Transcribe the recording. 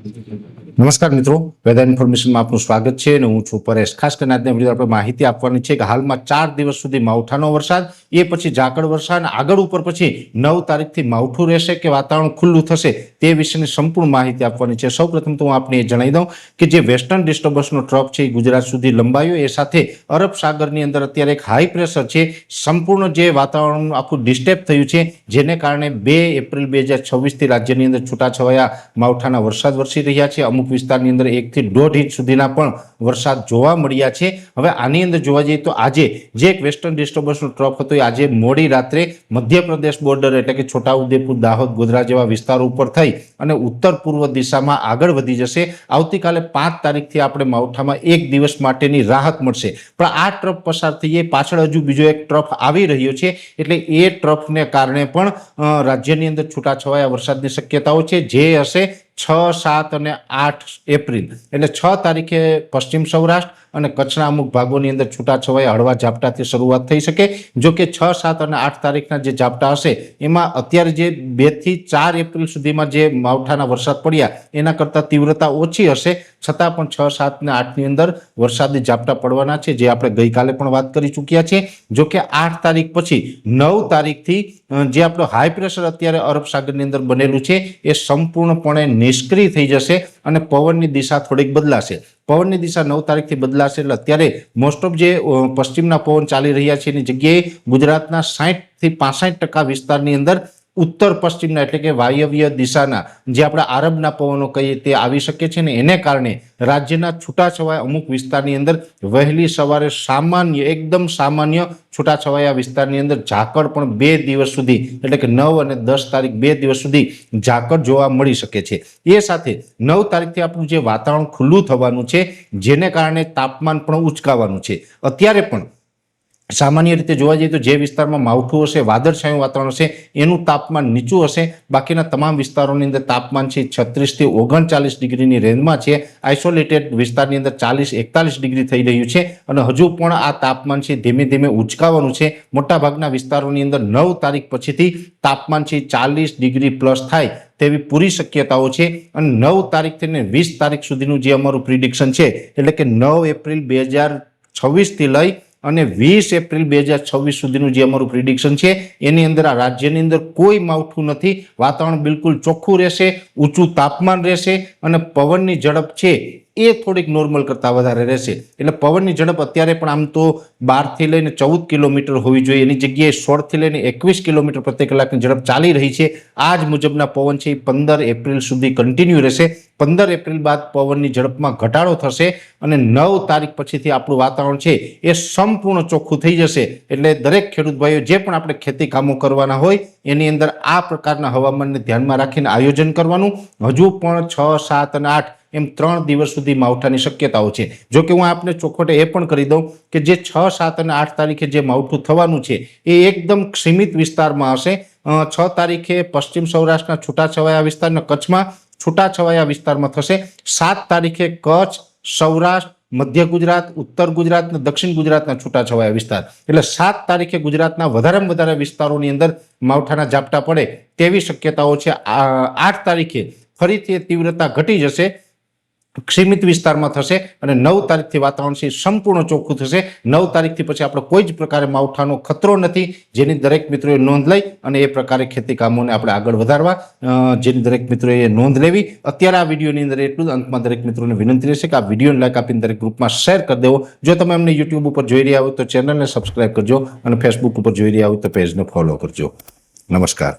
નમસ્કાર મિત્રો, વેધર ઇન્ફોર્મેશનમાં આપનું સ્વાગત છે અને હું છું પરેશ। ખાસ કરીને આજના વિડીયો આપણે માહિતી આપવાની છે કે હાલમાં 4 દિવસ સુધી માવઠાનો વરસાદ, એ પછી ઝાકળ વર્ષા અને આગળ ઉપર પછી 9 તારીખથી માવઠું રહેશે કે વાતાવરણ ખુલ્લું થશે તે વિશેની સંપૂર્ણ માહિતી આપવાની છે। સૌપ્રથમ તો હું આપને એ જણાવી દઉં કે જે વેસ્ટર્ન ડિસ્ટર્બન્સનો ટ્રફ છે એ ગુજરાત સુધી લંબાયો, એ સાથે અરબ સાગરની અંદર અત્યારે એક હાઈ પ્રેશર છે, સંપૂર્ણ જે વાતાવરણ આખું ડિસ્ટર્બ થયું છે, જેને કારણે 2 એપ્રિલ 2026થી રાજ્યની અંદર છૂટાછવાયા માવઠાના વરસાદ વરસી રહ્યા છે। અમુક વિસ્તારની અંદર 1 થી 1.5 ઇંચ સુધીના પણ વરસાદ જોવા મળ્યા છે। હવે આની અંદર જોવા જઈએ તો આજે જે એક વેસ્ટર્ન ડિસ્ટર્બન્સનો ટ્રફ હતો એ આજે મોડી રાત્રે મધ્યપ્રદેશ બોર્ડર એટલે કે છોટાઉદેપુર, દાહોદ, ગોધરા જેવા વિસ્તારો ઉપર થઈ અને ઉત્તર પૂર્વ દિશામાં આગળ વધી જશે। આવતીકાલે 5 તારીખથી આપણે માવઠામાં 1 દિવસ માટેની રાહત મળશે, પણ આ ટ્રફ પસાર થઈએ પાછળ હજુ બીજો એક ટ્રફ આવી રહ્યો છે, એટલે એ ટ્રફને કારણે પણ રાજ્યની અંદર છૂટાછવાયા વરસાદની શક્યતાઓ છે, જે હશે 6, 7 અને 8 એપ્રિલ એટલે 6 તારીખે પશ્ચિમ સૌરાષ્ટ્ર અને કચ્છના અમુક ભાગોની અંદર છૂટાછવાયા હળવા ઝાપટાથી શરૂઆત થઈ શકે। જો કે 6, 7 અને 8 તારીખના જે ઝાપટા હશે એમાં અત્યારે જે 2 થી 4 એપ્રિલ સુધીમાં જે માવઠાના વરસાદ પડ્યા એના કરતાં તીવ્રતા ઓછી હશે, છતાં પણ 6, 7 અને 8ની અંદર વરસાદી ઝાપટા પડવાના છે, જે આપણે ગઈકાલે પણ વાત કરી ચૂક્યા છીએ। જો કે 8 તારીખ પછી 9 તારીખથી જે આપણો હાઈ પ્રેશર અત્યારે અરબ સાગરની અંદર બનેલું છે એ સંપૂર્ણપણે નિષ્ક્રિય થઈ જશે અને પવનની દિશા થોડીક બદલાશે। પવનની દિશા 9 તારીખથી બદલાશે એટલે અત્યારે મોસ્ટ ઓફ જે પશ્ચિમના પવન ચાલી રહ્યા છે એની જગ્યાએ ગુજરાતના 60 થી 65% વિસ્તારની અંદર ઉત્તર પશ્ચિમના એટલે કે વાયવ્ય દિશાના જે આપણે આરબના પવનો કહીએ તે આવી શકે છે, ને એને કારણે રાજ્યના છૂટાછવાયા અમુક વિસ્તારની અંદર વહેલી સવારે સામાન્ય, એકદમ સામાન્ય છૂટાછવાયા વિસ્તારની અંદર ઝાકળ પણ 2 દિવસ સુધી એટલે કે 9 અને 10 તારીખ 2 દિવસ સુધી ઝાકળ જોવા મળી શકે છે। એ સાથે 9 તારીખથી આપણું જે વાતાવરણ ખુલ્લું થવાનું છે, જેને કારણે તાપમાન પણ ઉચકાવાનું છે। અત્યારે પણ સામાન્ય રીતે જોવા જઈએ તો જે વિસ્તારમાં માવઠું હશે, વાદળછાયું વાતાવરણ હશે, એનું તાપમાન નીચું હશે। બાકીના તમામ વિસ્તારોની અંદર તાપમાન છે 36 થી 39 ડિગ્રીની રેન્જમાં છે। આઇસોલેટેડ વિસ્તારની અંદર 40-41 ડિગ્રી થઈ રહ્યું છે અને હજુ પણ આ તાપમાન છે ધીમે ધીમે ઉચકાવાનું છે। મોટાભાગના વિસ્તારોની અંદર 9 તારીખ પછીથી તાપમાન છે 40 ડિગ્રી પ્લસ થાય તેવી પૂરી શક્યતાઓ છે અને 9 તારીખથી 20 તારીખ સુધીનું જે અમારું પ્રિડિક્શન છે એટલે કે 9 એપ્રિલ 2026થી લઈ અને 20 એપ્રિલ 2026 સુધીનું જે અમારું પ્રિડિક્શન છે એની અંદર આ રાજ્યની અંદર કોઈ માવઠું નથી, વાતાવરણ બિલકુલ ચોખ્ખું રહેશે, ઊંચું તાપમાન રહેશે અને પવનની ઝડપ છે એ થોડીક નોર્મલ કરતાં વધારે રહેશે। એટલે પવનની ઝડપ અત્યારે પણ આમ તો 12 થી લઈને 14 કિલોમીટર હોવી જોઈએ, એની જગ્યાએ 16 થી લઈને 21 કિલોમીટર પ્રતિ કલાકની ઝડપ ચાલી રહી છે। આ જ મુજબના પવન છે એ 15 એપ્રિલ સુધી કન્ટિન્યુ રહેશે। 15 એપ્રિલ બાદ પવનની ઝડપમાં ઘટાડો થશે અને 9 તારીખ પછીથી આપણું વાતાવરણ છે એ સંપૂર્ણ ચોખ્ખું થઈ જશે। એટલે દરેક ખેડૂત ભાઈઓ જે પણ આપણે ખેતી કામો કરવાના હોય એની અંદર આ પ્રકારના હવામાનને ધ્યાનમાં રાખીને આયોજન કરવાનું। હજુ પણ 6, 7 અને 8 એમ 3 દિવસ સુધી માવઠાની શક્યતાઓ છે। જો કે હું આપને ચોખવટે એ પણ કરી દઉં કે જે 6, 7 અને 8 તારીખે જે માવઠું થવાનું છે એ એકદમ સીમિત વિસ્તારમાં હશે। 6 તારીખે પશ્ચિમ સૌરાષ્ટ્રના છૂટાછવાયા વિસ્તારના કચ્છમાં છૂટાછવાયા વિસ્તારમાં થશે। 7 તારીખે કચ્છ, સૌરાષ્ટ્ર, મધ્ય ગુજરાત, ઉત્તર ગુજરાત અને દક્ષિણ ગુજરાતના છૂટાછવાયા વિસ્તાર એટલે 7 તારીખે ગુજરાતના વધારેમાં વધારે વિસ્તારોની અંદર માવઠાના ઝાપટા પડે તેવી શક્યતાઓ છે। 8 તારીખે ફરીથી તીવ્રતા ઘટી જશે, સીમિત વિસ્તારમાં થશે અને 9 તારીખથી વાતાવરણ છે સંપૂર્ણ ચોખ્ખું થશે। 9 તારીખથી પછી આપણે કોઈ જ પ્રકારે માવઠાનો ખતરો નથી, જેની દરેક મિત્રોએ નોંધ લઈ અને એ પ્રકારે ખેતી કામોને આપણે આગળ વધારવા જેની દરેક મિત્રોએ નોંધ લેવી। અત્યારે આ વિડીયોની અંદર એટલું જ। અંતમાં દરેક મિત્રોને વિનંતી રહેશે કે આ વિડીયોને લાઈક આપીને દરેક ગ્રુપમાં શેર કરી દેવો। જો તમે અમને યુટ્યુબ ઉપર જોઈ રહ્યા હોય તો ચેનલને સબસ્ક્રાઈબ કરજો અને ફેસબુક ઉપર જોઈ રહ્યા હોય તો પેજને ફોલો કરજો। નમસ્કાર।